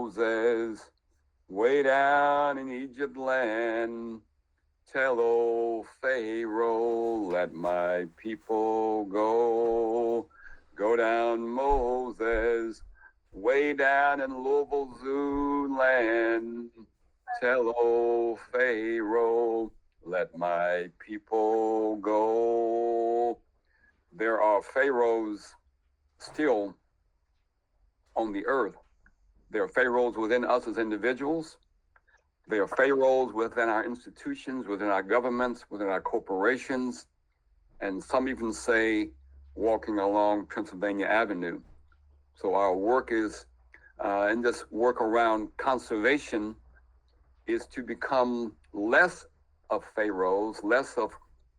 Moses, way down in Egypt land. Tell old Pharaoh, let my people go. Go down, Moses, way down in Louisville Zoo land. Tell old Pharaoh, let my people go. There are pharaohs still on the earth. There are pharaohs within us as individuals. There are pharaohs within our institutions, within our governments, within our corporations, and some even say walking along Pennsylvania Avenue. So our work is, in this work around conservation, is to become less of pharaohs, less of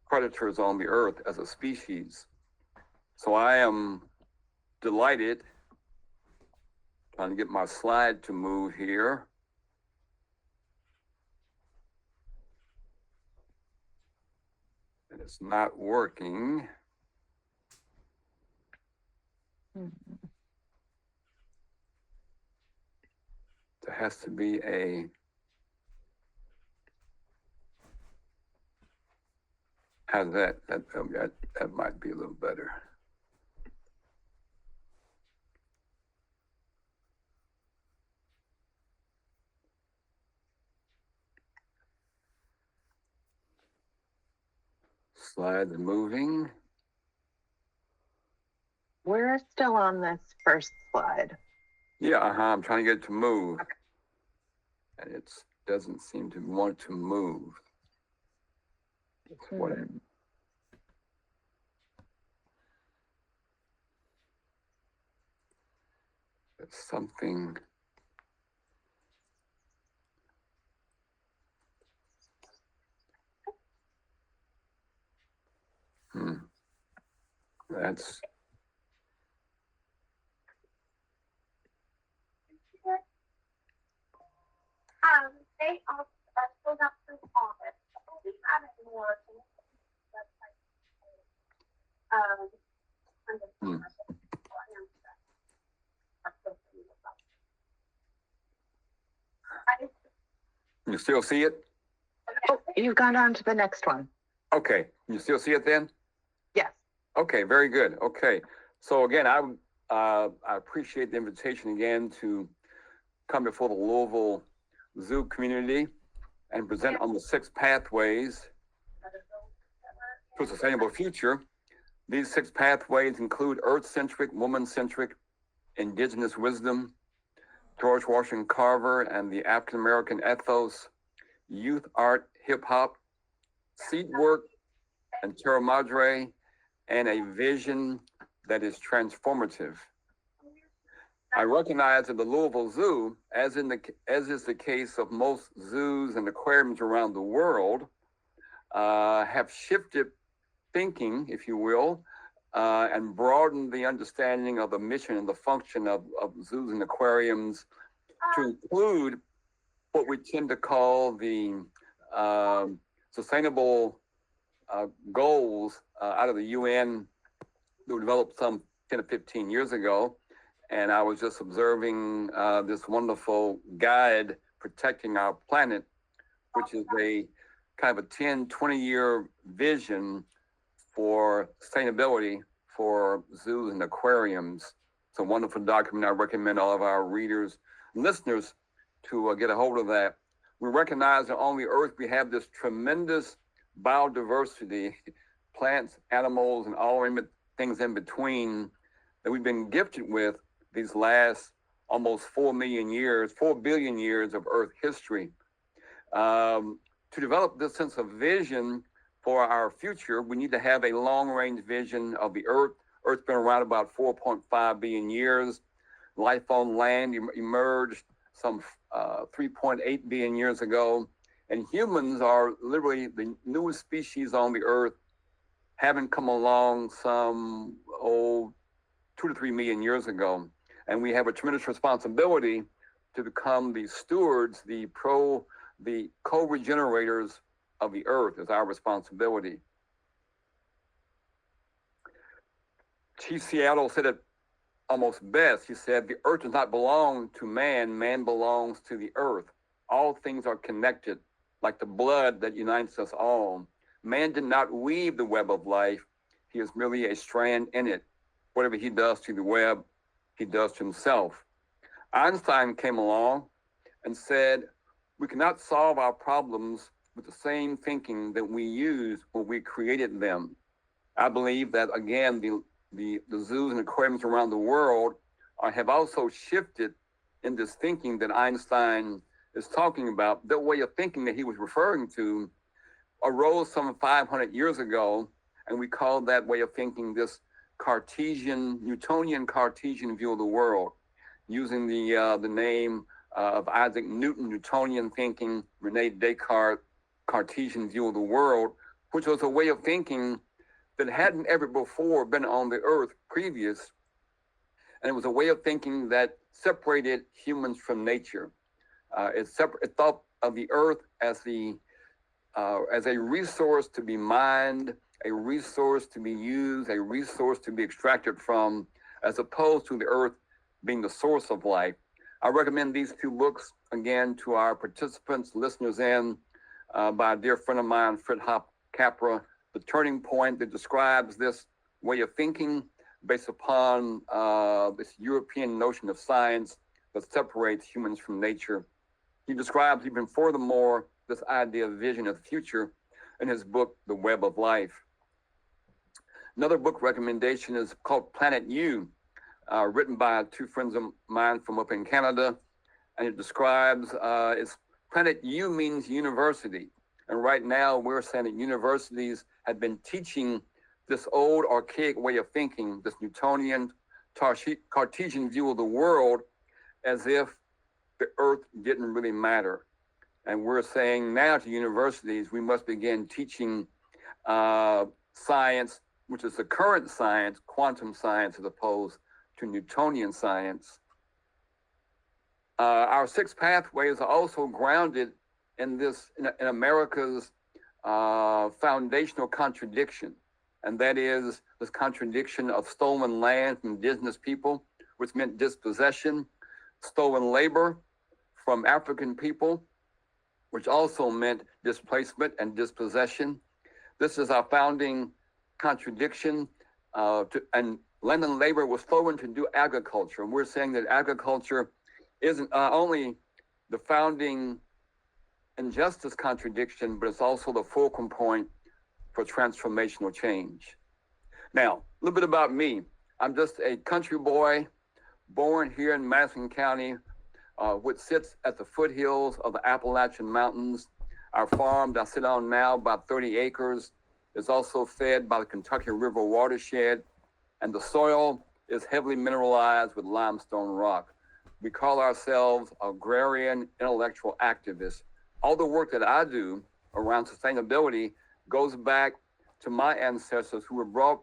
predators on the earth as a species. So I am delighted, trying to get my slide to move here. And it's not working. There has to be a, how's that? That might be a little better. Slides moving. We're still on this first slide. Yeah, I'm trying to get it to move. And it doesn't seem to want to move. Whatever. It's something. That's. They are still not through August. We haven't more. You still see it? Oh, you've gone on to the next one. Okay, you still see it then? Yes. Okay, very good. Okay, so again, I appreciate the invitation again to come before the Louisville Zoo community and present on the 6 pathways to a sustainable future. These 6 pathways include earth-centric, woman-centric, indigenous wisdom, George Washington Carver and the African-American ethos, youth art, hip-hop, seed work, and terra madre, and a vision that is transformative. I recognize that the Louisville Zoo, as is the case of most zoos and aquariums around the world, have shifted thinking, if you will, and broadened the understanding of the mission and the function of zoos and aquariums to include what we tend to call the sustainable goals out of the UN that were developed some 10 to 15 years ago. And I was just observing this wonderful guide, Protecting Our Planet, which is a kind of a 10, 20-year vision for sustainability for zoos and aquariums. It's a wonderful document. I recommend all of our readers and listeners to get a hold of that. We recognize that on the earth, we have this tremendous biodiversity, plants, animals, and all things in between that we've been gifted with these last almost 4 billion years of Earth history. To develop this sense of vision for our future, we need to have a long-range vision of the Earth. Earth's been around about 4.5 billion years. Life on land emerged some 3.8 billion years ago. And humans are literally the newest species on the Earth, having come along some 2 to 3 million years ago. And we have a tremendous responsibility to become the stewards, the co-regenerators of the earth is our responsibility. Chief Seattle said it almost best. He said, the earth does not belong to man, man belongs to the earth. All things are connected, like the blood that unites us all. Man did not weave the web of life. He is merely a strand in it. Whatever he does to the web, he does to himself. Einstein came along and said, we cannot solve our problems with the same thinking that we used when we created them. I believe that, again, the zoos and aquariums around the world have also shifted in this thinking that Einstein is talking about. The way of thinking that he was referring to arose some 500 years ago, and we call that way of thinking this Newtonian Cartesian view of the world, using the name of Isaac Newton, Newtonian thinking, Rene Descartes, Cartesian view of the world, which was a way of thinking that hadn't ever before been on the earth previous. And it was a way of thinking that separated humans from nature. It thought of the earth as a resource to be mined, a resource to be used, a resource to be extracted from, as opposed to the earth being the source of life. I recommend these two books, again, to our participants, listeners by a dear friend of mine, Fred Hop Capra, The Turning Point, that describes this way of thinking based upon this European notion of science that separates humans from nature. He describes even furthermore this idea of vision of the future in his book, The Web of Life. Another book recommendation is called Planet U, written by two friends of mine from up in Canada. And it describes, Planet U means university. And right now we're saying that universities have been teaching this old archaic way of thinking, this Newtonian Cartesian view of the world, as if the earth didn't really matter. And we're saying now to universities, we must begin teaching science, which is the current science, quantum science, as opposed to Newtonian science. Our six pathways are also grounded in America's foundational contradiction. And that is this contradiction of stolen land from indigenous people, which meant dispossession, stolen labor from African people, which also meant displacement and dispossession. This is our founding contradiction, and land and labor was stolen to do agriculture. And we're saying that agriculture isn't only the founding injustice contradiction, but it's also the fulcrum point for transformational change. Now, a little bit about me. I'm just a country boy born here in Madison County, which sits at the foothills of the Appalachian Mountains. Our farm that I sit on now, about 30 acres, is also fed by the Kentucky River watershed, and the soil is heavily mineralized with limestone rock. We call ourselves agrarian intellectual activists. All the work that I do around sustainability goes back to my ancestors who were brought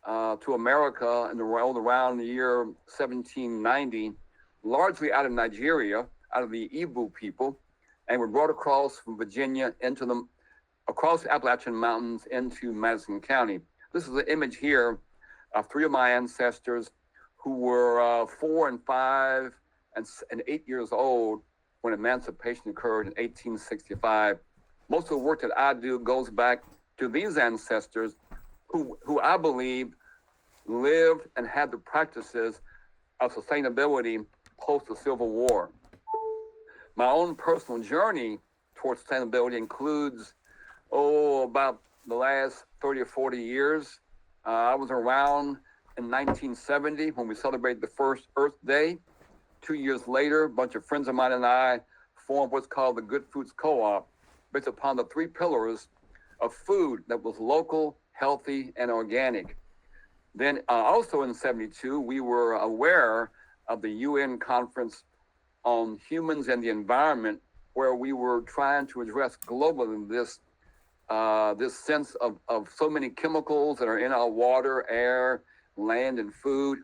to America in around the year 1790, largely out of Nigeria, out of the Igbo people, and were brought across from Virginia across the Appalachian Mountains into Madison County. This is an image here of three of my ancestors who were 4 and 5 and 8 years old when emancipation occurred in 1865. Most of the work that I do goes back to these ancestors who I believe lived and had the practices of sustainability post the Civil War. My own personal journey towards sustainability includes, about the last 30 or 40 years. I was around in 1970 when we celebrated the first Earth Day. 2 years later, a bunch of friends of mine and I formed what's called the Good Foods Co-op, based upon the three pillars of food that was local, healthy, and organic. Then also in 72, we were aware of the UN conference on humans and the environment, where we were trying to address globally this sense of so many chemicals that are in our water, air, land, and food,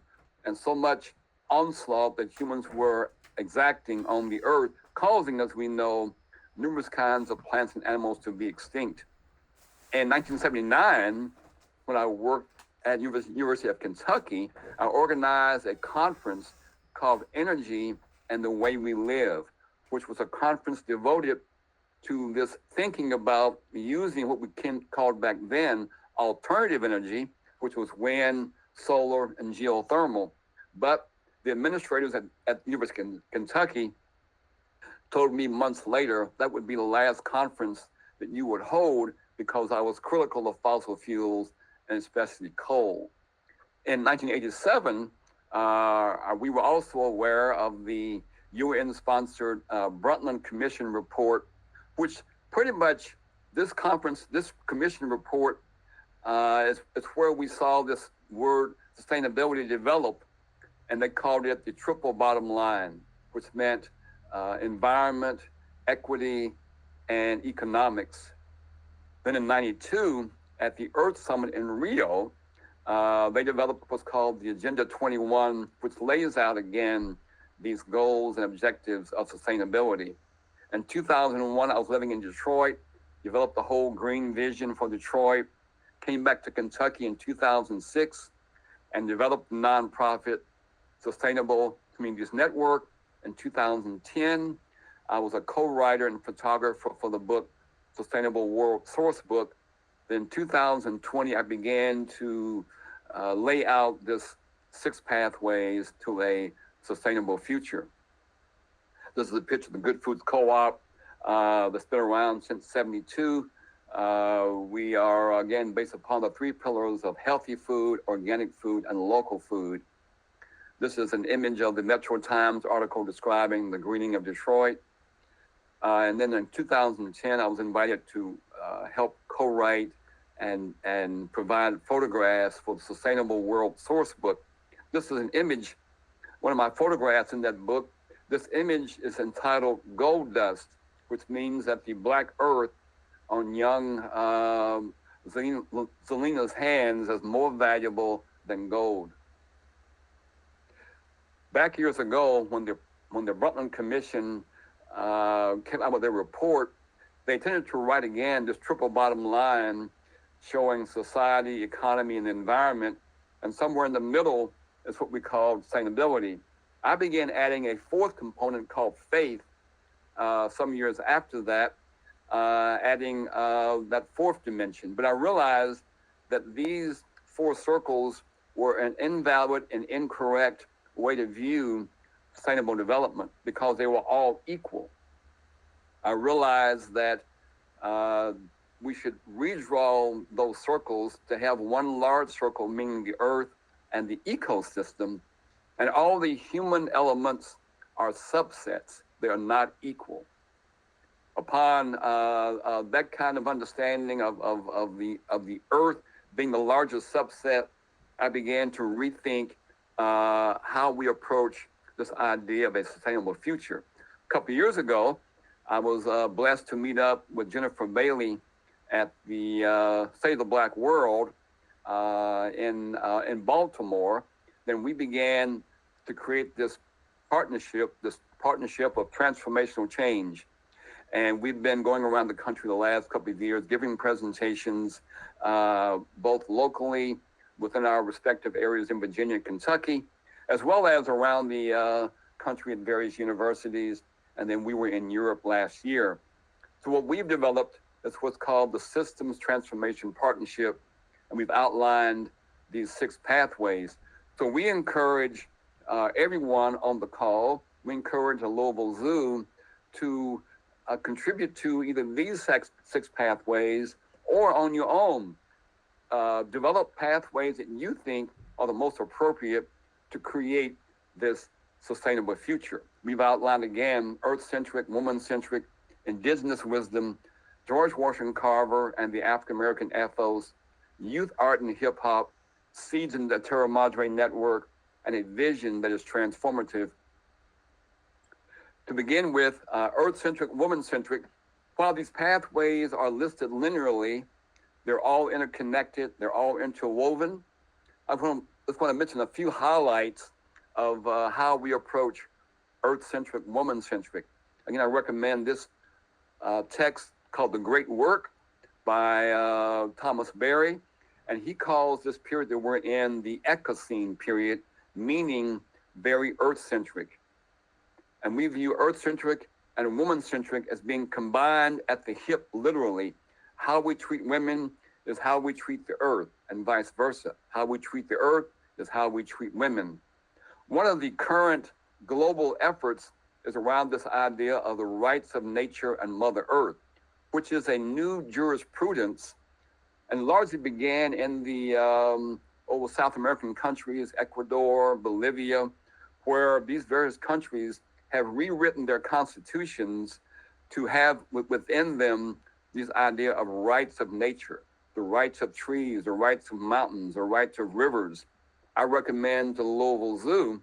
and so much onslaught that humans were exacting on the earth, causing, as we know, numerous kinds of plants and animals to be extinct. In 1979, when I worked at University of Kentucky, I organized a conference called Energy and the Way We Live, which was a conference devoted to this thinking about using what we called back then alternative energy, which was wind, solar, and geothermal. But the administrators at the University of Kentucky told me months later that would be the last conference that you would hold because I was critical of fossil fuels and especially coal. In 1987, we were also aware of the UN-sponsored Brundtland Commission report, which pretty much this commission report is where we saw this word sustainability develop, and they called it the triple bottom line, which meant environment, equity, and economics. Then in 92, at the Earth Summit in Rio, they developed what's called the Agenda 21, which lays out again these goals and objectives of sustainability. In 2001, I was living in Detroit, developed the whole green vision for Detroit, came back to Kentucky in 2006, and developed the nonprofit Sustainable Communities Network. In 2010, I was a co-writer and photographer for the book Sustainable World Source Book. Then 2020, I began to lay out this 6 pathways to a sustainable future. This is a picture of the Good Foods Co-op that's been around since '72. We are, again, based upon the 3 pillars of healthy food, organic food, and local food. This is an image of the Metro Times article describing the greening of Detroit. And then in 2010, I was invited to help co-write and provide photographs for the Sustainable World Source Book. This is an image, one of my photographs in that book. This image is entitled Gold Dust, which means that the black earth on young Zelena's hands is more valuable than gold. Back years ago, when the Brundtland Commission came out with their report, they tended to write again this triple bottom line showing society, economy, and the environment, and somewhere in the middle is what we call sustainability. I began adding a 4th component called faith some years after that, adding that 4th dimension. But I realized that these 4 circles were an invalid and incorrect way to view sustainable development because they were all equal. I realized that we should redraw those circles to have one large circle, meaning the earth and the ecosystem, and all the human elements are subsets. They are not equal. Upon that kind of understanding of the earth being the largest subset, I began to rethink how we approach this idea of a sustainable future. A couple of years ago, I was blessed to meet up with Jennifer Bailey at the State of the Black World in Baltimore. Then we began to create this partnership of transformational change. And we've been going around the country the last couple of years, giving presentations, both locally within our respective areas in Virginia and Kentucky, as well as around the country at various universities. And then we were in Europe last year. So what we've developed is what's called the Systems Transformation Partnership. And we've outlined these 6 pathways. So we encourage everyone on the call, we encourage the Louisville Zoo to contribute to either these 6 pathways or on your own. Develop pathways that you think are the most appropriate to create this sustainable future. We've outlined again, earth-centric, woman-centric, indigenous wisdom, George Washington Carver and the African-American ethos, youth art and hip hop, seeds in the Terra Madre network, and a vision that is transformative. To begin with, earth-centric, woman-centric, while these pathways are listed linearly, they're all interconnected, they're all interwoven. I just want to mention a few highlights of how we approach earth-centric, woman-centric. Again, I recommend this text called The Great Work by Thomas Berry. And he calls this period that we're in the Ecocene period, meaning very earth-centric. And we view earth-centric and woman-centric as being combined at the hip, literally. How we treat women is how we treat the earth, and vice versa. How we treat the earth is how we treat women. One of the current global efforts is around this idea of the rights of nature and Mother Earth, which is a new jurisprudence and largely began in the old South American countries, Ecuador, Bolivia, where these various countries have rewritten their constitutions to have within them this idea of rights of nature, the rights of trees, the rights of mountains, the rights of rivers. I recommend to the Louisville Zoo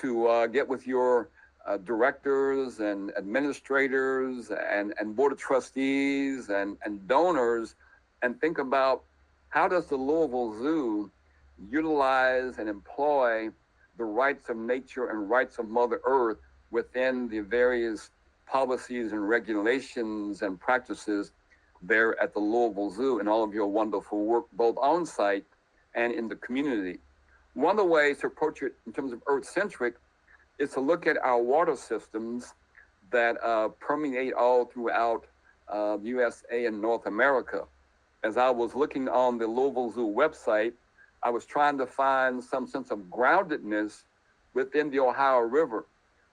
to get with your directors and administrators and board of trustees and donors and think about how does the Louisville Zoo utilize and employ the rights of nature and rights of Mother Earth within the various policies and regulations and practices there at the Louisville Zoo and all of your wonderful work, both on site and in the community. One of the ways to approach it in terms of earth-centric is to look at our water systems that permeate all throughout the USA and North America. As I was looking on the Louisville Zoo website, I was trying to find some sense of groundedness within the Ohio River.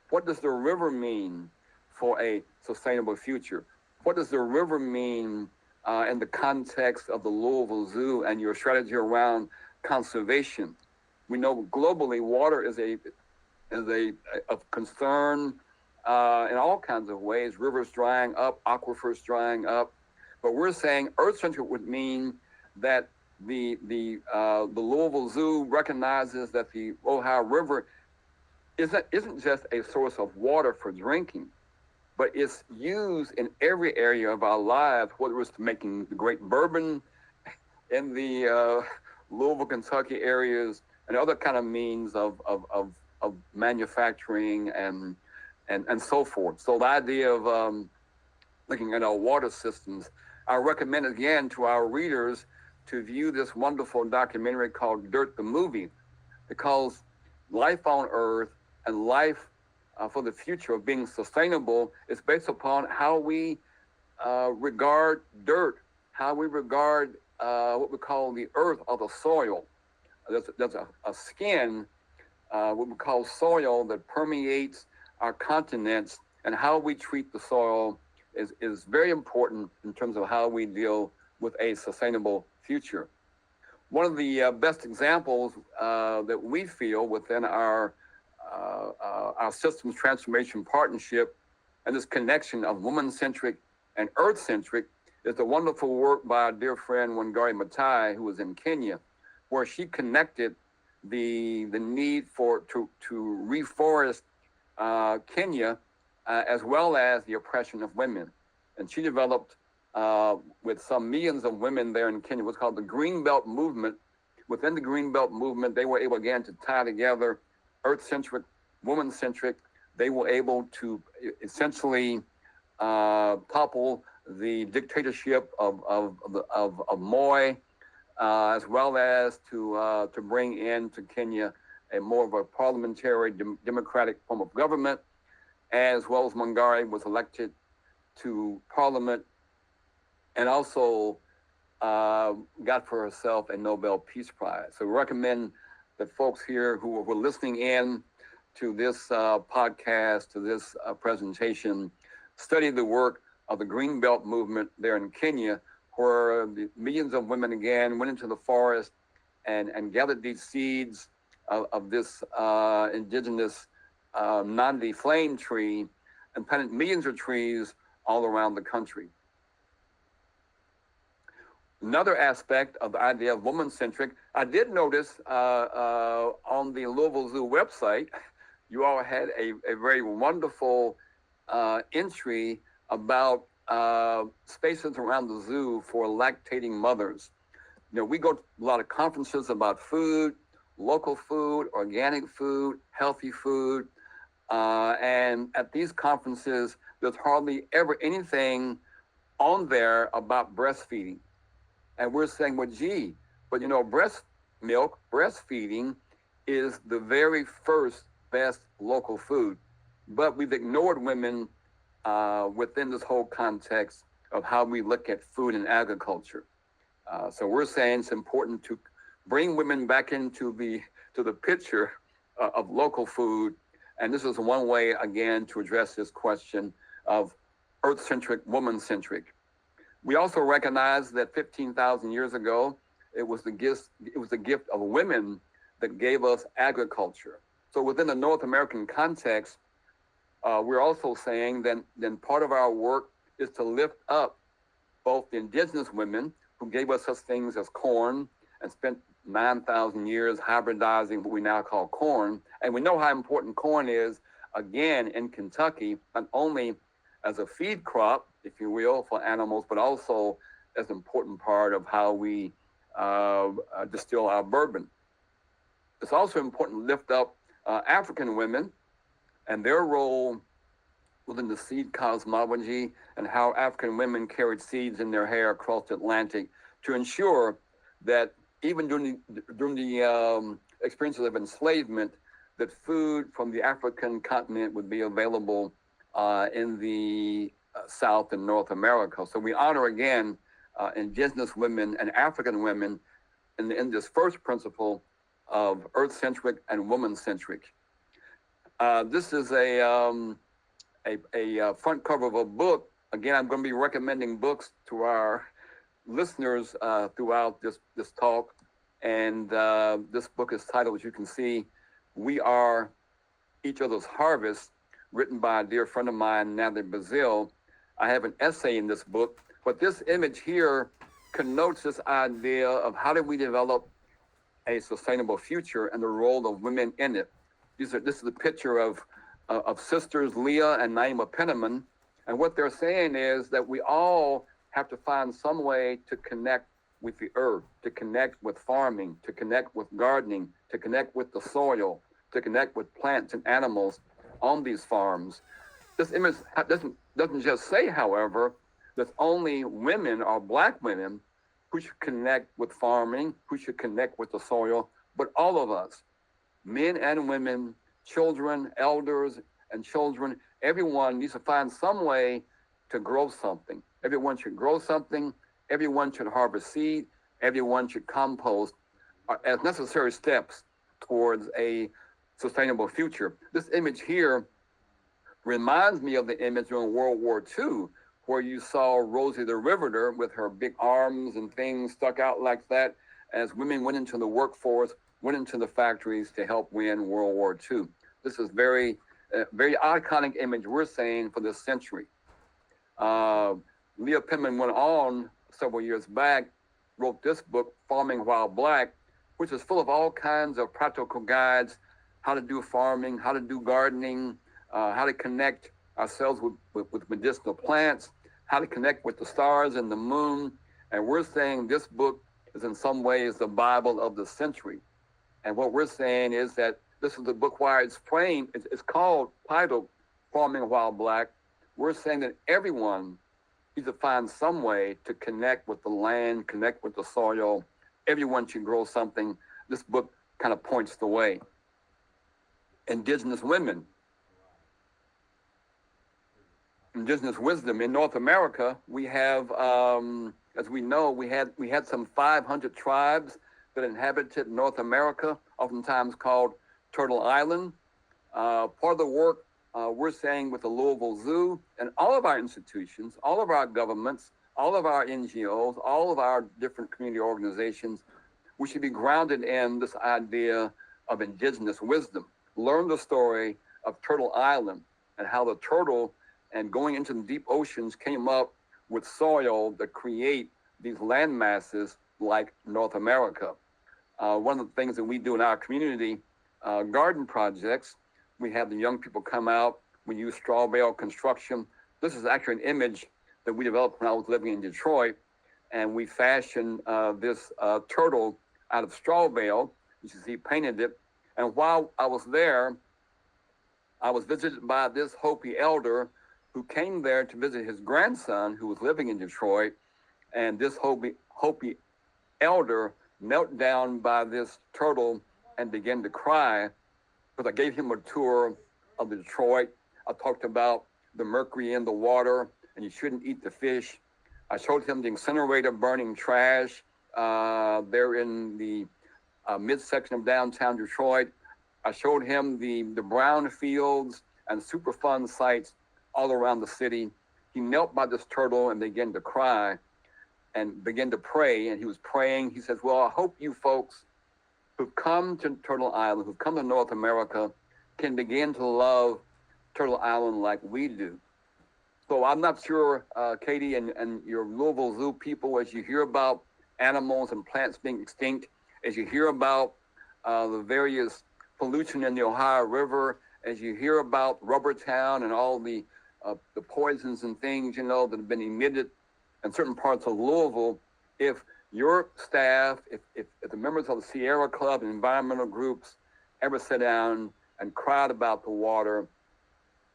What does the river mean for a sustainable future? What does the river mean in the context of the Louisville Zoo and your strategy around conservation? We know globally water is of concern in all kinds of ways. Rivers drying up, aquifers drying up. But we're saying earth-centric would mean that the Louisville Zoo recognizes that the Ohio River isn't just a source of water for drinking, but it's used in every area of our lives, whether it's making the great bourbon in the Louisville, Kentucky areas, and other kind of means of manufacturing and so forth. So the idea of looking at our water systems, I recommend again to our readers to view this wonderful documentary called Dirt the Movie, because life on Earth and life for the future of being sustainable is based upon how we regard dirt, how we regard what we call the earth or the soil. There's a skin, what we call soil, that permeates our continents, and how we treat the soil is very important in terms of how we deal with a sustainable future. One of the best examples that we feel within our systems transformation partnership and this connection of woman-centric and earth-centric is the wonderful work by our dear friend Wangari Maathai, who was in Kenya, where she connected the need to reforest Kenya as well as the oppression of women. And she developed with some millions of women there in Kenya what's called the Greenbelt Movement. Within the Greenbelt Movement, they were able again to tie together earth-centric, woman-centric. They were able to essentially topple the dictatorship of Moi, as well as to bring into Kenya a more of a parliamentary democratic form of government, as well as Wangari was elected to parliament and also got for herself a Nobel Peace Prize. So we recommend that folks here who were listening in to this podcast, to this presentation, study the work of the Greenbelt Movement there in Kenya, where the millions of women again went into the forest and gathered these seeds of this indigenous Nandi flame tree and planted millions of trees all around the country. Another aspect of the idea of woman-centric, I did notice on the Louisville Zoo website, you all had a very wonderful entry about spaces around the zoo for lactating mothers. You know, we go to a lot of conferences about food, local food, organic food, healthy food, and at these conferences, there's hardly ever anything on there about breastfeeding. And we're saying, well, gee, But you know, breast milk, breastfeeding is the very first best local food. But we've ignored women within this whole context of how we look at food and agriculture. So we're saying it's important to bring women back into the picture of local food, and this is one way again to address this question of earth-centric, woman-centric. We also recognize that 15,000 years ago, it was the gift of women that gave us agriculture. So within the North American context, we're also saying that then part of our work is to lift up both the indigenous women who gave us such things as corn and spent 9,000 years hybridizing what we now call corn. And we know how important corn is, again, in Kentucky, not only as a feed crop, if you will, for animals, but also as an important part of how we distill our bourbon. It's also important to lift up African women and their role within the seed cosmology and how African women carried seeds in their hair across the Atlantic to ensure that even during the experiences of enslavement, that food from the African continent would be available in the South and North America. So we honor again indigenous women and African women in this first principle of earth-centric and woman-centric. This is a front cover of a book. Again, I'm going to be recommending books to our listeners throughout this talk. And this book is titled, as you can see, We Are Each Other's Harvest, written by a dear friend of mine, Natalie Brazil. I have an essay in this book, but this image here connotes this idea of how do we develop a sustainable future and the role of women in it. This is a picture of sisters Leah and Naima Penniman. And what they're saying is that we all have to find some way to connect with the earth, to connect with farming, to connect with gardening, to connect with the soil, to connect with plants and animals on these farms. This image doesn't just say, however, that only women or Black women who should connect with farming, who should connect with the soil, but all of us, men and women, children, elders and children, everyone needs to find some way to grow something. Everyone should grow something. Everyone should harvest seed. Everyone should compost as necessary steps towards a sustainable future. This image here reminds me of the image during World War II, where you saw Rosie the Riveter with her big arms and things stuck out like that as women went into the workforce, went into the factories to help win World War II. This is very iconic image we're saying for this century. Leah Penman went on several years back, wrote this book, Farming While Black, which is full of all kinds of practical guides, how to do farming, how to do gardening, how to connect ourselves with medicinal plants, how to connect with the stars and the moon. And we're saying this book is in some ways the Bible of the century. And what we're saying is that this is the book where it's framed, it's titled Farming While Black. We're saying that everyone needs to find some way to connect with the land, connect with the soil. Everyone should grow something. This book kind of points the way. Indigenous women. Indigenous wisdom. In North America, we have, as we know, we had some 500 tribes that inhabited North America, oftentimes called Turtle Island. Part of the work we're saying with the Louisville Zoo and all of our institutions, all of our governments, all of our NGOs, all of our different community organizations, we should be grounded in this idea of indigenous wisdom. Learn the story of Turtle Island and how the turtle and going into the deep oceans came up with soil that create these land masses like North America. One of the things that we do in our community garden projects, we have the young people come out, we use straw bale construction. This is actually an image that we developed when I was living in Detroit, and we fashioned this turtle out of straw bale. You can see painted it. And while I was there, I was visited by this Hopi elder who came there to visit his grandson who was living in Detroit. And this Hopi elder knelt down by this turtle and began to cry because I gave him a tour of Detroit. I talked about the mercury in the water and you shouldn't eat the fish. I showed him the incinerator burning trash there in the midsection of downtown Detroit. I showed him the brown fields and Superfund sites all around the city. He knelt by this turtle and began to cry and began to pray. And he was praying. He says, well, I hope you folks who've come to Turtle Island, who've come to North America, can begin to love Turtle Island like we do. So I'm not sure, Katie, and your Louisville Zoo people, as you hear about animals and plants being extinct, as you hear about the various pollution in the Ohio River, as you hear about Rubber Town and all the poisons and things, that have been emitted in certain parts of Louisville, if your staff, if the members of the Sierra Club and environmental groups ever sat down and cried about the water,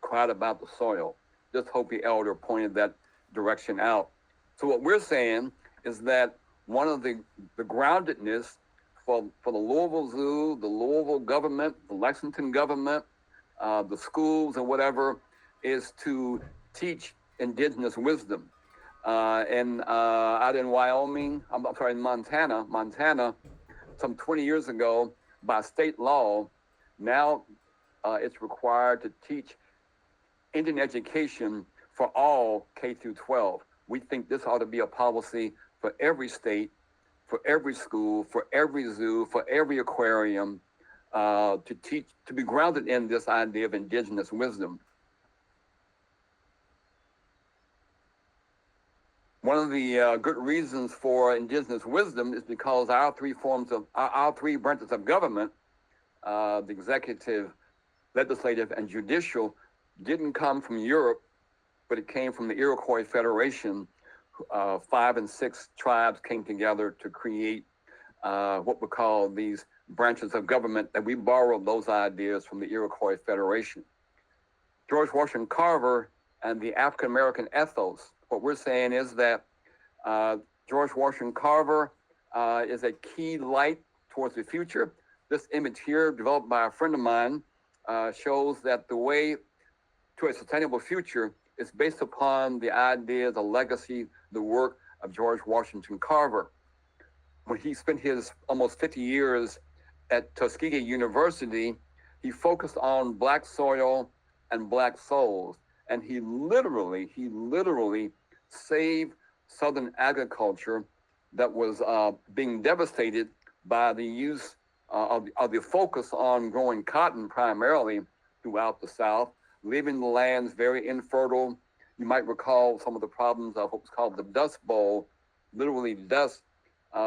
cried about the soil, just Hopi Elder pointed that direction out. So what we're saying is that one of the groundedness for the Louisville Zoo, the Louisville government, the Lexington government, the schools and whatever, is to teach indigenous wisdom. And out in Wyoming, in Montana, some 20 years ago, by state law, now it's required to teach Indian education for all K through 12. We think this ought to be a policy for every state, for every school, for every zoo, for every aquarium, to be grounded in this idea of indigenous wisdom. One of the good reasons for indigenous wisdom is because our three branches of government, the executive, legislative, and judicial, didn't come from Europe, but it came from the Iroquois Federation. 5 and 6 tribes came together to create what we call these branches of government, that we borrowed those ideas from the Iroquois Federation. George Washington Carver and the African-American ethos, what we're saying is that George Washington Carver is a key light towards the future. This image here, developed by a friend of mine, shows that the way to a sustainable future is based upon the idea, the legacy, the work of George Washington Carver. When he spent his almost 50 years at Tuskegee University, he focused on Black soil and Black souls. And he literally saved Southern agriculture that was being devastated by the use of the focus on growing cotton primarily throughout the South, leaving the lands very infertile. You might recall some of the problems of what was called the Dust Bowl, literally dust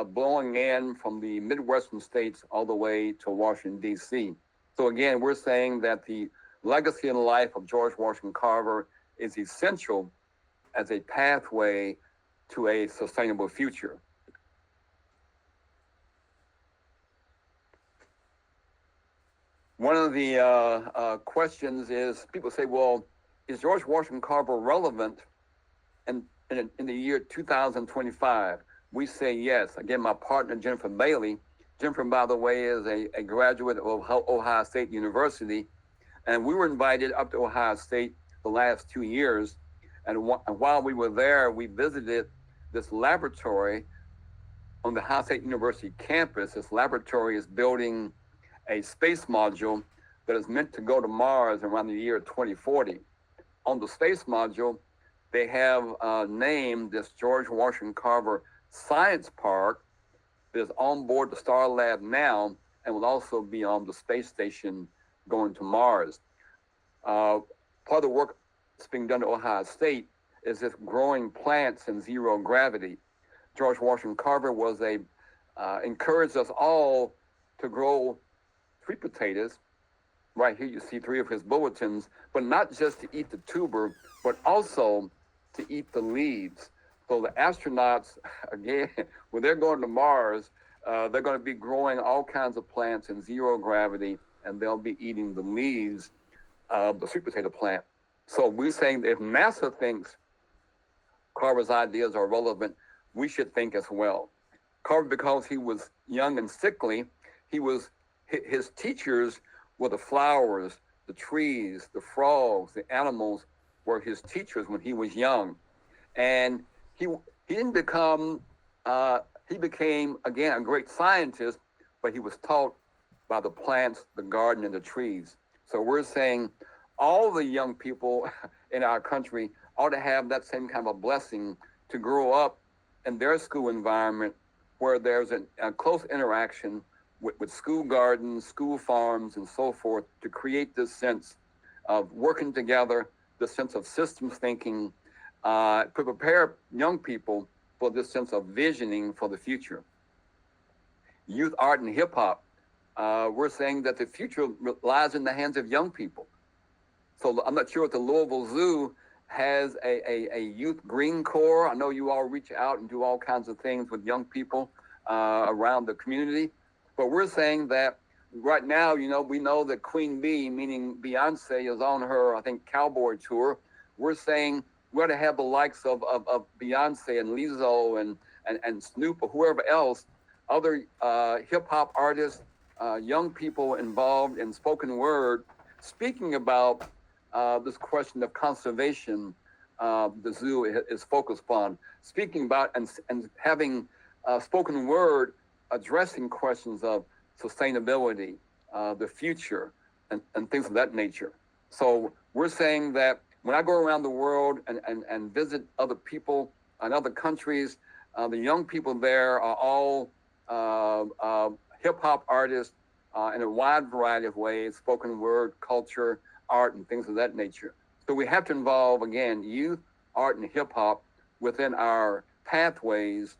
blowing in from the Midwestern states all the way to Washington, D.C. So again, we're saying that the legacy and life of George Washington Carver is essential as a pathway to a sustainable future. One of the questions is, people say, well, is George Washington Carver relevant in the year 2025? We say yes. Again, my partner, Jennifer Bailey. Jennifer, by the way, is a graduate of Ohio State University. And we were invited up to Ohio State the last 2 years. And while we were there, we visited this laboratory on the Ohio State University campus. This laboratory is building a space module that is meant to go to Mars around the year 2040. On the space module, they have named this George Washington Carver Science Park that is on board the Star Lab now and will also be on the space station going to Mars. Part of the work that's being done at Ohio State is this growing plants in zero gravity. George Washington Carver encouraged us all to grow sweet potatoes. Right here you see 3 of his bulletins, but not just to eat the tuber, but also to eat the leaves. So the astronauts, again, when they're going to Mars, they're going to be growing all kinds of plants in zero gravity, and they'll be eating the leaves of the sweet potato plant. So we're saying that if NASA thinks Carver's ideas are relevant, we should think as well. Carver, because he was young and sickly, his teachers were the flowers, the trees, the frogs, the animals were his teachers when he was young. And he didn't become, he became, again, a great scientist, but he was taught by the plants, the garden, and the trees. So we're saying all the young people in our country ought to have that same kind of a blessing to grow up in their school environment where there's a close interaction with school gardens, school farms, and so forth to create this sense of working together, this sense of systems thinking, to prepare young people for this sense of visioning for the future. Youth art and hip hop, we're saying that the future lies in the hands of young people. So I'm not sure if the Louisville Zoo has a youth green corps. I know you all reach out and do all kinds of things with young people around the community. But we're saying that right now, we know that Queen Bee, meaning Beyonce, is on her, I think, cowboy tour. We're saying we ought to have the likes of Beyonce and Lizzo and Snoop or whoever else, other hip hop artists, young people involved in spoken word, speaking about this question of conservation the zoo is focused on, speaking about and having spoken word addressing questions of sustainability, the future, and things of that nature. So we're saying that when I go around the world and visit other people in other countries, the young people there are all hip hop artists in a wide variety of ways, spoken word, culture, art, and things of that nature. So we have to involve, again, youth, art, and hip hop within our pathways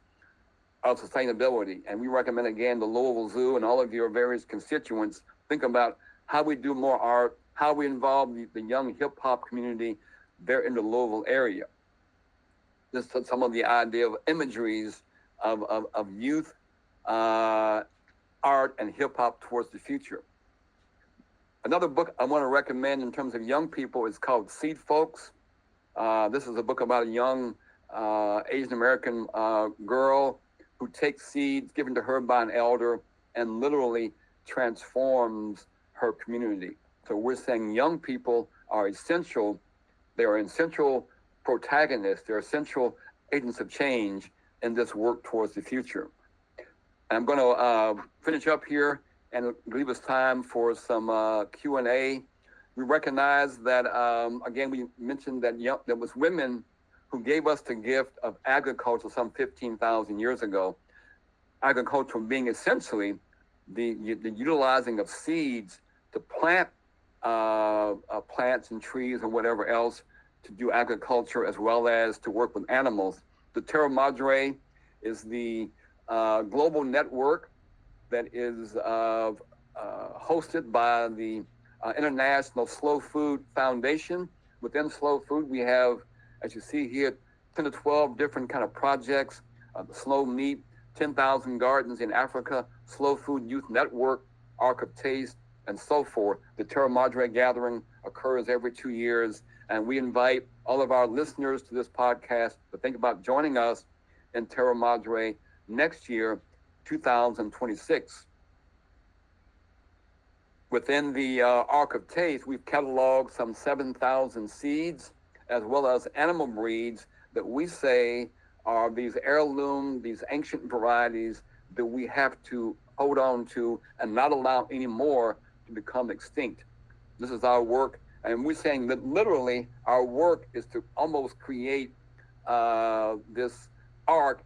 of sustainability. And we recommend, again, the Louisville Zoo and all of your various constituents think about how we do more art, how we involve the young hip hop community there in the Louisville area. This is some of the idea of imageries of youth, art, and hip hop towards the future. Another book I want to recommend in terms of young people is called Seed Folks. This is a book about a young Asian American girl who takes seeds given to her by an elder and literally transforms her community. So we're saying young people are essential. They are essential protagonists. They're essential agents of change in this work towards the future. And I'm going to finish up here and leave us time for some Q&A. We recognize that, again, we mentioned that there was women who gave us the gift of agriculture some 15,000 years ago. Agriculture being essentially the utilizing of seeds to plant plants and trees or whatever else to do agriculture as well as to work with animals. The Terra Madre is the global network that is hosted by the International Slow Food Foundation. Within Slow Food, we have, as you see here, 10 to 12 different kind of projects, Slow Meat, 10,000 Gardens in Africa, Slow Food Youth Network, Arc of Taste, and so forth. The Terra Madre Gathering occurs every 2 years, and we invite all of our listeners to this podcast to think about joining us in Terra Madre next year, 2026. Within the Arc of Taste, we've cataloged some 7,000 seeds, as well as animal breeds that we say are these heirloom, these ancient varieties that we have to hold on to and not allow any more to become extinct. This is our work, and we're saying that literally our work is to almost create this ark,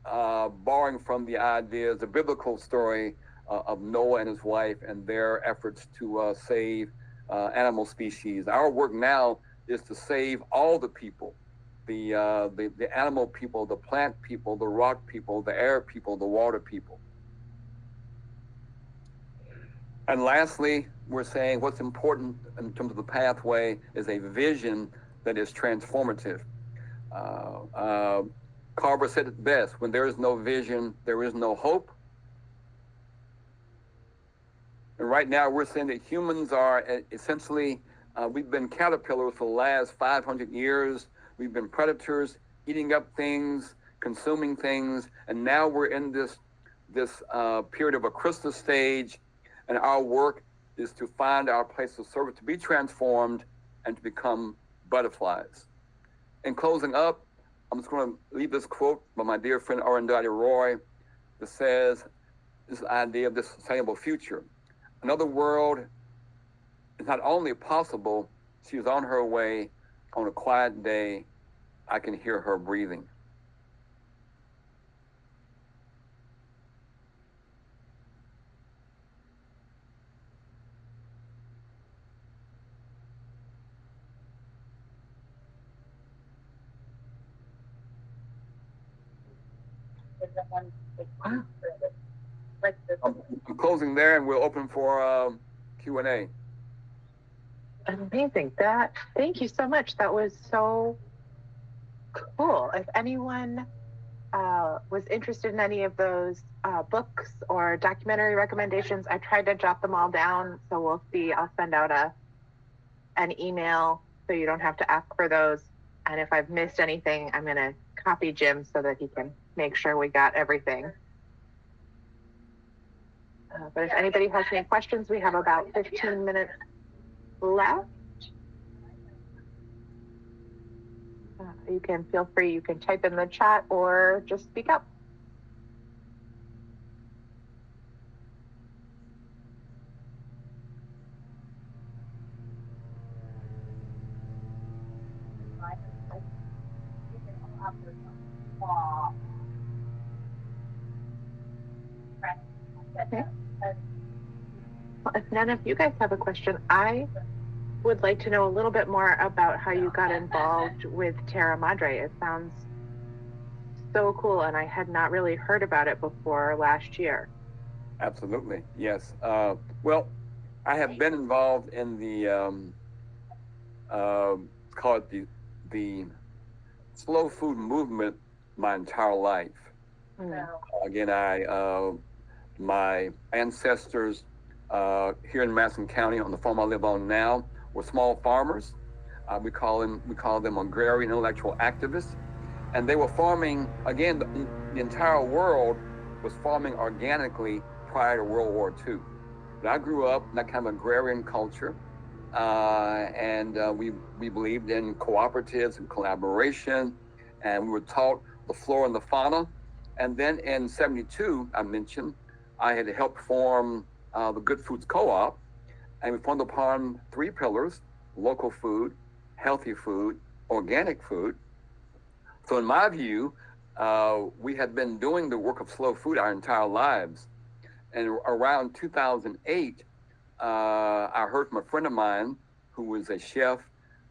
borrowing from the ideas, the biblical story of Noah and his wife and their efforts to save animal species. Our work now is to save all the people, the animal people, the plant people, the rock people, the air people, the water people. And lastly, we're saying what's important in terms of the pathway is a vision that is transformative. Carver said it best, when there is no vision, there is no hope. And right now we're saying that humans are essentially, we've been caterpillars for the last 500 years. We've been predators, eating up things, consuming things, and now we're in this period of a Christmas stage, and our work is to find our place of service, to be transformed, and to become butterflies. In closing up, I'm just going to leave this quote by my dear friend Arundhati Roy that says this idea of this sustainable future. Another world is not only possible, she is on her way. On a quiet day, I can hear her breathing. I'm closing there, and we'll open for Q&A. Amazing. Thank you so much. That was so cool. If anyone was interested in any of those books or documentary recommendations, I tried to jot them all down. So we'll see. I'll send out an email so you don't have to ask for those. And if I've missed anything, I'm going to copy Jim so that he can make sure we got everything. But if anybody has any questions, we have about 15 minutes left. You can feel free, you can type in the chat or just speak up. Okay. Well, if none of you guys have a question, I would like to know a little bit more about how you got involved with Terra Madre. It sounds so cool, and I had not really heard about it before last year. Absolutely, yes. Well, I have been involved in the call it the slow food movement my entire life. Again, my ancestors here in Madison County on the farm I live on now were small farmers. We call them agrarian intellectual activists, and they were farming. Again, the entire world was farming organically prior to World War II. But I grew up in that kind of agrarian culture, and we believed in cooperatives and collaboration, and we were taught the flora and the fauna. And then in '72, I mentioned I had helped form the Good Foods Co-op, and we formed upon 3 pillars: local food, healthy food, organic food. So in my view, we had been doing the work of slow food our entire lives. And around 2008, I heard from a friend of mine who was a chef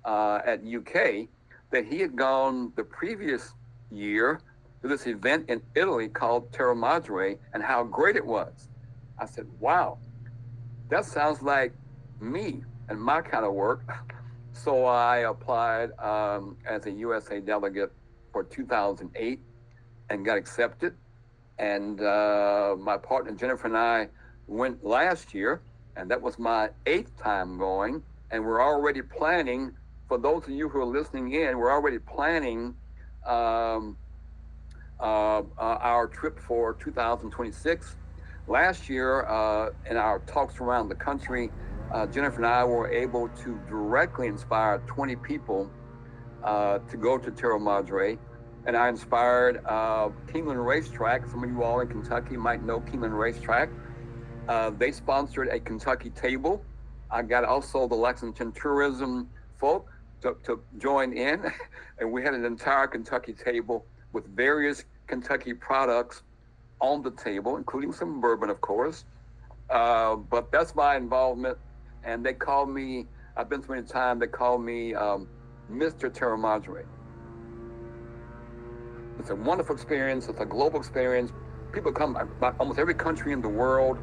at UK that he had gone the previous year to this event in Italy called Terra Madre, and how great it was. I said, wow, that sounds like me and my kind of work. So I applied as a USA delegate for 2008 and got accepted. And my partner Jennifer and I went last year, and that was my 8th time going. And we're already planning, for those of you who are listening in, we're already planning our trip for 2026. Last year, in our talks around the country, Jennifer and I were able to directly inspire 20 people to go to Terra Madre. And I inspired Keeneland Racetrack. Some of you all in Kentucky might know Keeneland Racetrack. They sponsored a Kentucky table. I got also the Lexington tourism folk to join in. And we had an entire Kentucky table with various Kentucky products on the table, including some bourbon, of course. But that's my involvement. And they call me, I've been so many times, they call me Mr. Terra Madre. It's a wonderful experience. It's a global experience. People come about almost every country in the world.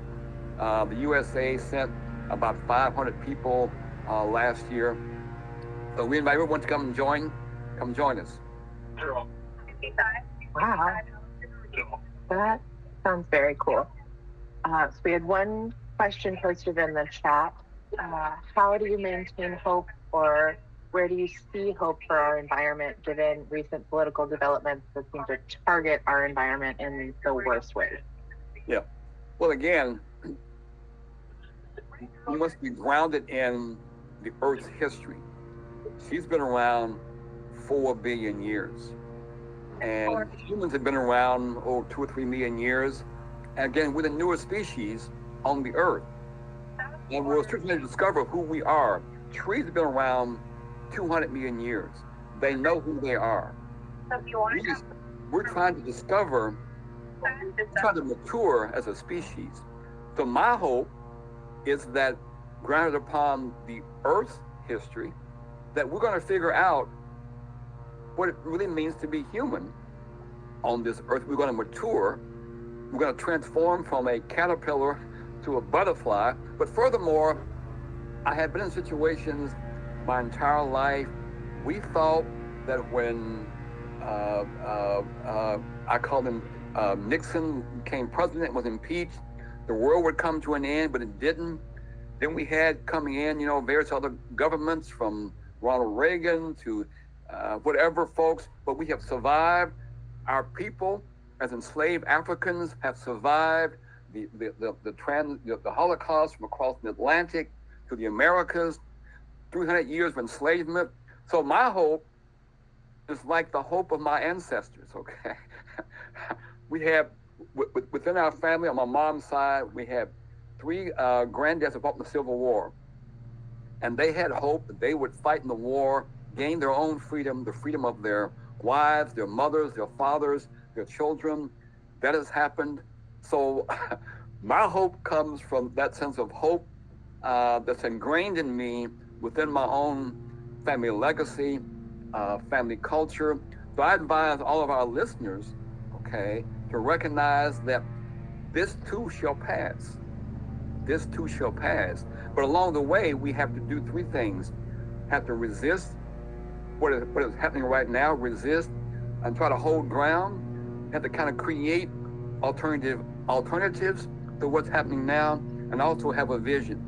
The USA sent about 500 people last year. So we invite everyone to come join us. Wow. That sounds very cool. So we had one question posted in the chat. How do you maintain hope or where do you see hope for our environment given recent political developments that seem to target our environment in the worst ways? Yeah. Well, again, we must be grounded in the Earth's history. She's been around 4 billion years. And humans have been around, 2 or 3 million years. And again, we're the newest species on the Earth. And we're starting to discover who we are. Trees have been around 200 million years. They know who they are. We're trying to discover, trying to mature as a species. So my hope is that, grounded upon the Earth's history, that we're going to figure out what it really means to be human on this Earth. We're going to mature. We're going to transform from a caterpillar to a butterfly. But furthermore, I have been in situations my entire life. We thought that when I call him Nixon became president, was impeached, the world would come to an end, but it didn't. Then we had coming in, various other governments from Ronald Reagan to whatever folks, but we have survived. Our people, as enslaved Africans, have survived the Holocaust from across the Atlantic to the Americas, 300 years of enslavement. So my hope is like the hope of my ancestors, okay? We have, within our family, on my mom's side, we have 3 granddads who fought in the Civil War. And they had hope that they would fight in the war, gain their own freedom, the freedom of their wives, their mothers, their fathers, their children. That has happened. So my hope comes from that sense of hope that's ingrained in me within my own family legacy, family culture. So I advise all of our listeners, okay, to recognize that this too shall pass. This too shall pass. But along the way, we have to do 3 things. Have to resist what is happening right now, resist and try to hold ground. Have to kind of create alternatives to what's happening now, and also have a vision.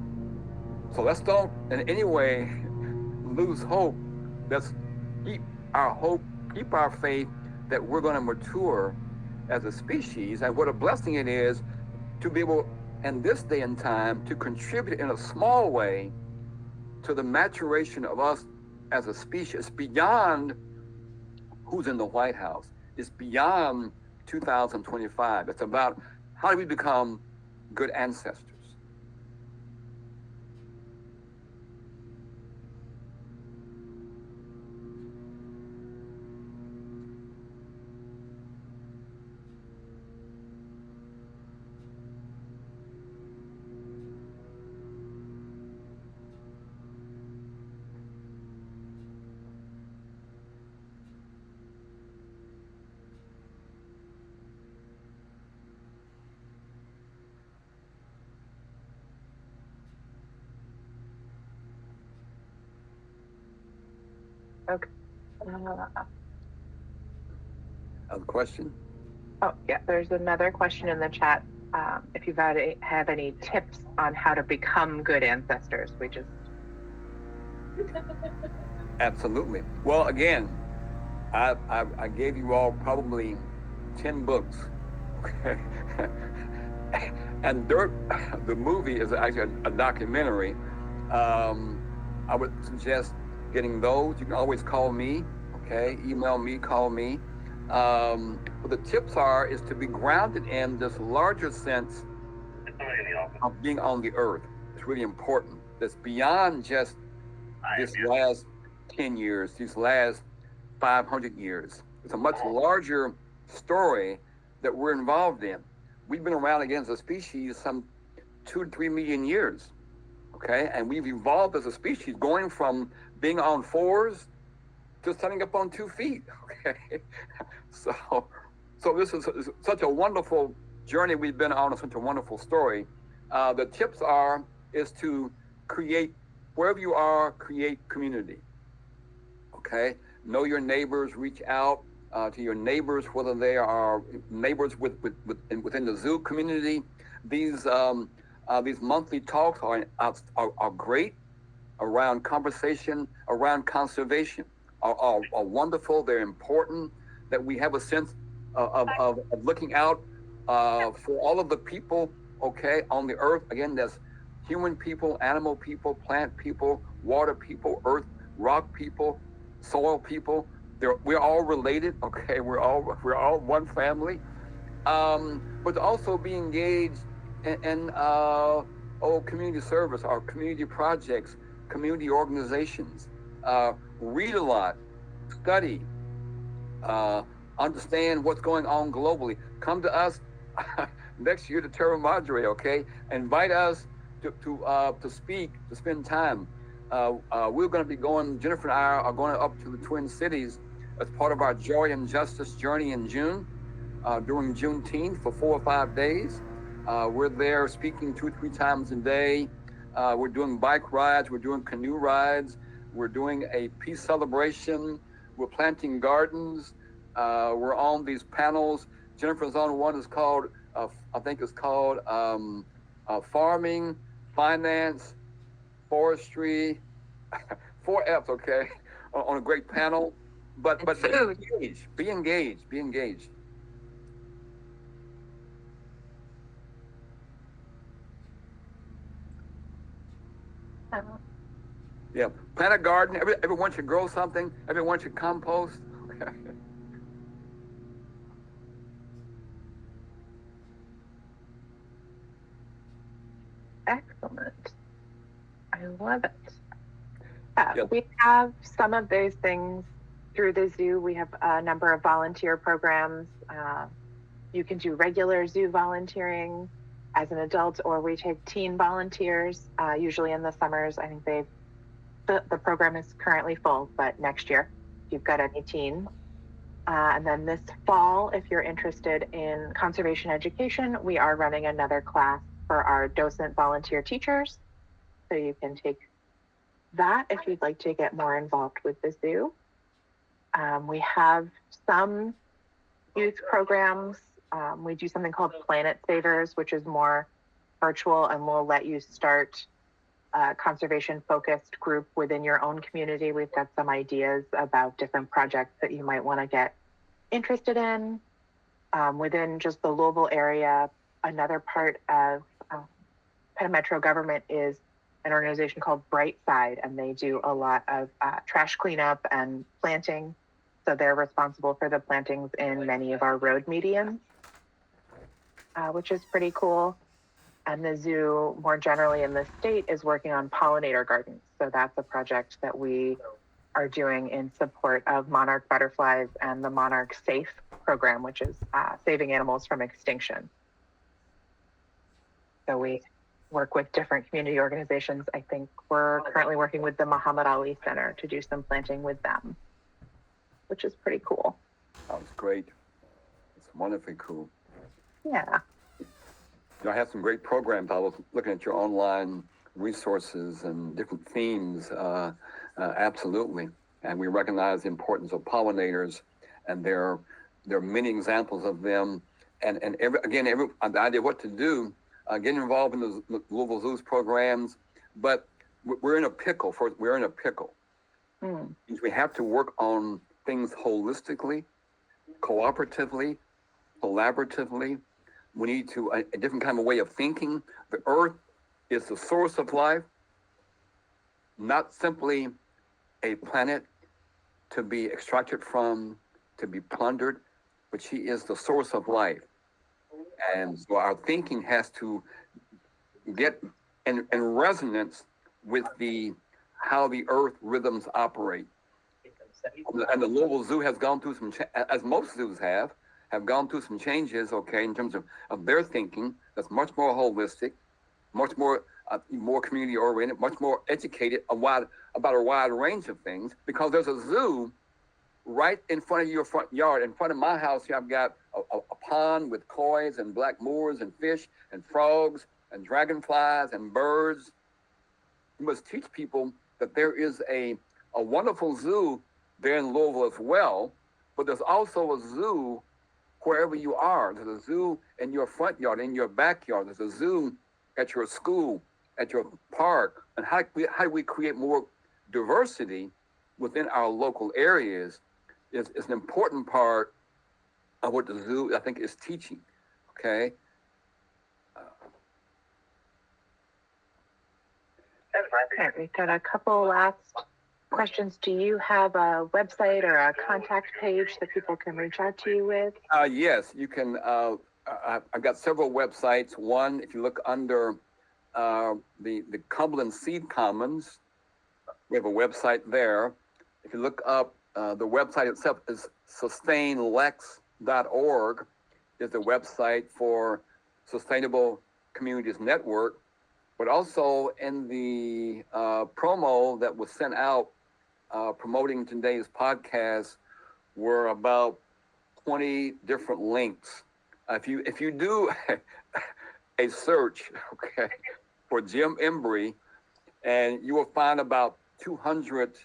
So let's don't in any way lose hope. Let's keep our hope, keep our faith that we're going to mature as a species, and what a blessing it is to be able, in this day and time, to contribute in a small way to the maturation of us as a species beyond who's in the White House. It's beyond 2025. It's about how do we become good ancestors. Okay. Other question? Oh, yeah, there's another question in the chat. If you have any tips on how to become good ancestors, we just... Absolutely. Well, again, I gave you all probably 10 books. Okay. And Dirt, the movie, is actually a documentary. I would suggest getting those. You can always call me, okay? Email me, call me. What the tips is to be grounded in this larger sense of being on the earth. It's really important. That's beyond just this last 10 years, these last 500 years. It's a much larger story that we're involved in. We've been around again as a species some 2 to 3 million years, okay? And we've evolved as a species, going from being on 4s to standing up on 2 feet, okay? So this is such a wonderful journey we've been on, such a wonderful story. The tips is to create, wherever you are, create community, okay? Know your neighbors, reach out to your neighbors, whether they are neighbors within the zoo community. These monthly talks are great. around conversation, around conservation are wonderful. They're important that we have a sense of looking out for all of the people, okay, on the earth. Again, there's human people, animal people, plant people, water people, earth, rock people, soil people. We're all related, okay? We're all one family. But to also be engaged in community service or community projects, community organizations. Read a lot, study, understand what's going on globally. Come to us next year to Terra Madre, okay? Invite us to speak, to spend time. We're going to be going, Jennifer and I are going up to the Twin Cities as part of our Joy and Justice journey in June, during Juneteenth for 4 or 5 days. We're there speaking 2 or 3 times a day. We're doing bike rides, we're doing canoe rides, we're doing a peace celebration, we're planting gardens, we're on these panels. Jennifer's on one is called, I think it's called Farming, Finance, Forestry, 4 F's, okay, on a great panel. But be engaged. Yeah, plant a garden. Everyone should grow something. Everyone should compost. Excellent. I love it. Yep. We have some of those things through the zoo. We have a number of volunteer programs. You can do regular zoo volunteering as an adult, or we take teen volunteers, usually in the summers. I think the program is currently full, but next year, if you've got any teens. And then this fall, if you're interested in conservation education, we are running another class for our docent volunteer teachers. So you can take that if you'd like to get more involved with the zoo. We have some youth programs. We do something called Planet Savers, which is more virtual, and we'll let you start a conservation-focused group within your own community. We've got some ideas about different projects that you might want to get interested in. Within just the Louisville area, another part of Penn Metro government is an organization called Brightside, and they do a lot of trash cleanup and planting. So they're responsible for the plantings in many of our road medians, which is pretty cool. And the zoo, more generally in the state, is working on pollinator gardens. So that's a project that we are doing in support of monarch butterflies and the Monarch Safe program, which is saving animals from extinction. So we work with different community organizations. I think we're currently working with the Muhammad Ali Center to do some planting with them, which is pretty cool. Sounds great. It's wonderfully cool. Yeah. I have some great programs. I was looking at your online resources and different themes, absolutely. And we recognize the importance of pollinators, and there are many examples of them. And the idea of what to do, getting involved in the Louisville Zoo's programs, but we're in a pickle. We're in a pickle. We have to work on things holistically, cooperatively, collaboratively. We need a different kind of way of thinking. The earth is the source of life, not simply a planet to be extracted from, to be plundered, but she is the source of life. And so our thinking has to get in resonance with how the earth rhythms operate. And the Louisville Zoo has gone through as most zoos have gone through some changes, okay, in terms of their thinking that's much more holistic, much more community oriented, much more educated about a wide range of things, because there's a zoo right in front of your front yard. In front of my house here, I've got a pond with koi's and black moors and fish and frogs and dragonflies and birds. You must teach people that there is a wonderful zoo there in Louisville as well, but there's also a zoo wherever you are. There's a zoo in your front yard, in your backyard. There's a zoo at your school, at your park, and how do we create more diversity within our local areas is an important part of what the zoo, I think, is teaching. Okay. Okay, we've got a couple last questions. Do you have a website or a contact page that people can reach out to you with? Yes, you can. I've got several websites. One, if you look under the Cumberland Seed Commons, we have a website there. If you look up, the website itself is sustainlex.org, is the website for Sustainable Communities Network. But also in the promo that was sent out promoting today's podcast were about 20 different links. If you do a search, okay, for Jim Embry, and you will find about 200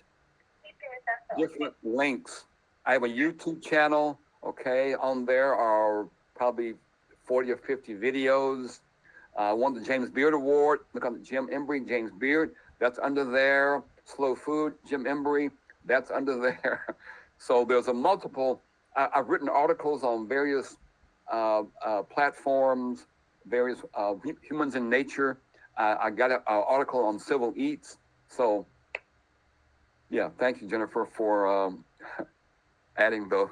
different links. I have a YouTube channel, okay, on there are probably 40 or 50 videos. Won the James Beard Award. Look on Jim Embry, James Beard. That's under there. Slow Food, Jim Embry. That's under there. So there's a multiple. I've written articles on various platforms, various Humans in Nature. I got an article on Civil Eats. So, yeah, thank you, Jennifer, for adding those.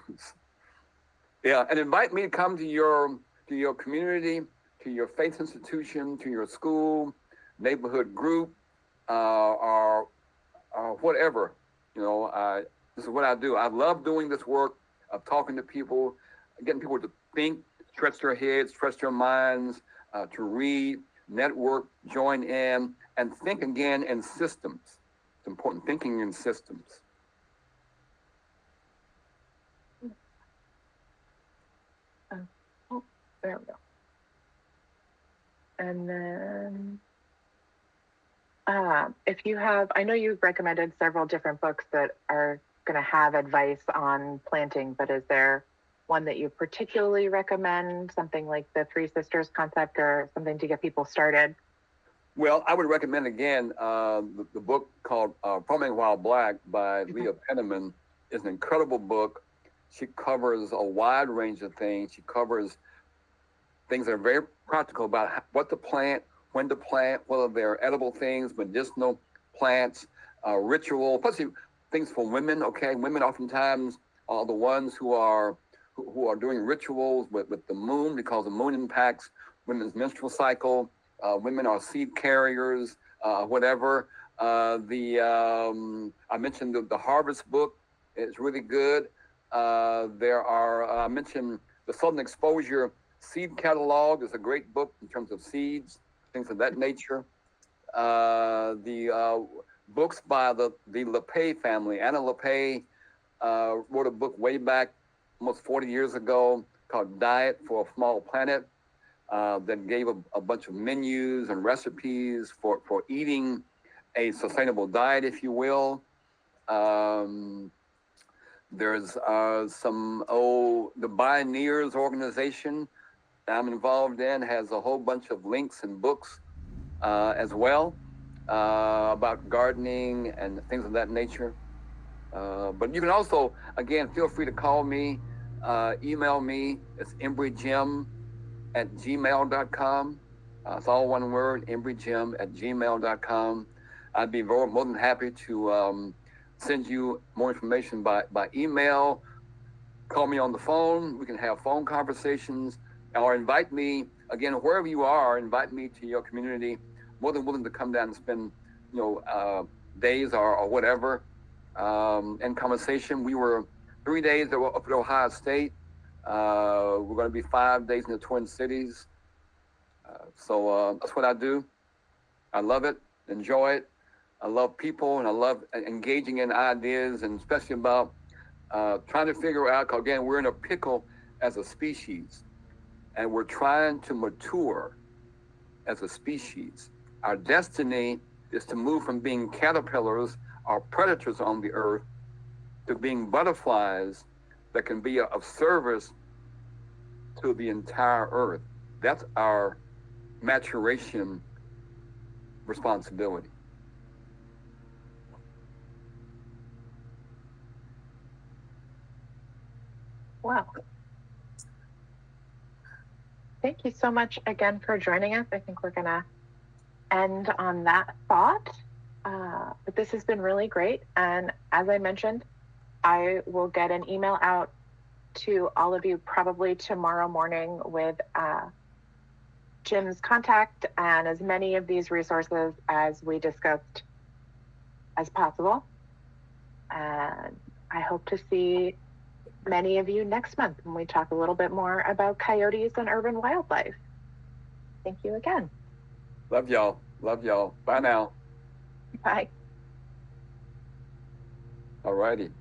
Yeah, and invite me to come to your community, to your faith institution, to your school, neighborhood group, or whatever. You know, this is what I do. I love doing this work of talking to people, getting people to think, stretch their heads, stretch their minds, to read, network, join in, and think again in systems. It's important, thinking in systems. Oh, there we go. And then, if you have, I know you've recommended several different books that are going to have advice on planting, but is there one that you particularly recommend, something like the Three Sisters concept or something to get people started? Well, I would recommend again the book called Farming While Black by Leah Penniman. Is an incredible book. She covers a wide range of things. She covers things that are very practical about what to plant, when to plant, whether they're edible things, medicinal plants, ritual, especially things for women. Okay, women oftentimes are the ones who are doing rituals with the moon, because the moon impacts women's menstrual cycle. Women are seed carriers, whatever. I mentioned the Harvest book. It's really good. There are, I mentioned the Southern Exposure Seed Catalog is a great book in terms of seeds, things of that nature. The books by the LePay family. Anna LePay wrote a book way back almost 40 years ago called Diet for a Small Planet that gave a bunch of menus and recipes for eating a sustainable diet, if you will. There's the Bioneers organization that I'm involved in has a whole bunch of links and books as well about gardening and things of that nature. But you can also, again, feel free to call me, email me. It's embrygym@gmail.com. It's all one word, embrygym@gmail.com. I'd be more than happy to send you more information by email. Call me on the phone. We can have phone conversations, or invite me, again, wherever you are, invite me to your community. More than willing to come down and spend, days or whatever in conversation. We were 3 days up at Ohio State. We're going to be 5 days in the Twin Cities. So that's what I do. I love it, enjoy it. I love people, and I love engaging in ideas, and especially about trying to figure out, 'cause again, we're in a pickle as a species, and we're trying to mature as a species. Our destiny is to move from being caterpillars or predators on the earth to being butterflies that can be of service to the entire earth. That's our maturation responsibility. Wow. Thank you so much again for joining us. I think we're going to end on that thought. But this has been really great. And as I mentioned, I will get an email out to all of you probably tomorrow morning with Jim's contact and as many of these resources as we discussed as possible. And I hope to see many of you next month when we talk a little bit more about coyotes and urban wildlife. Thank you again. Love y'all. Love y'all. Bye now. Bye. All righty.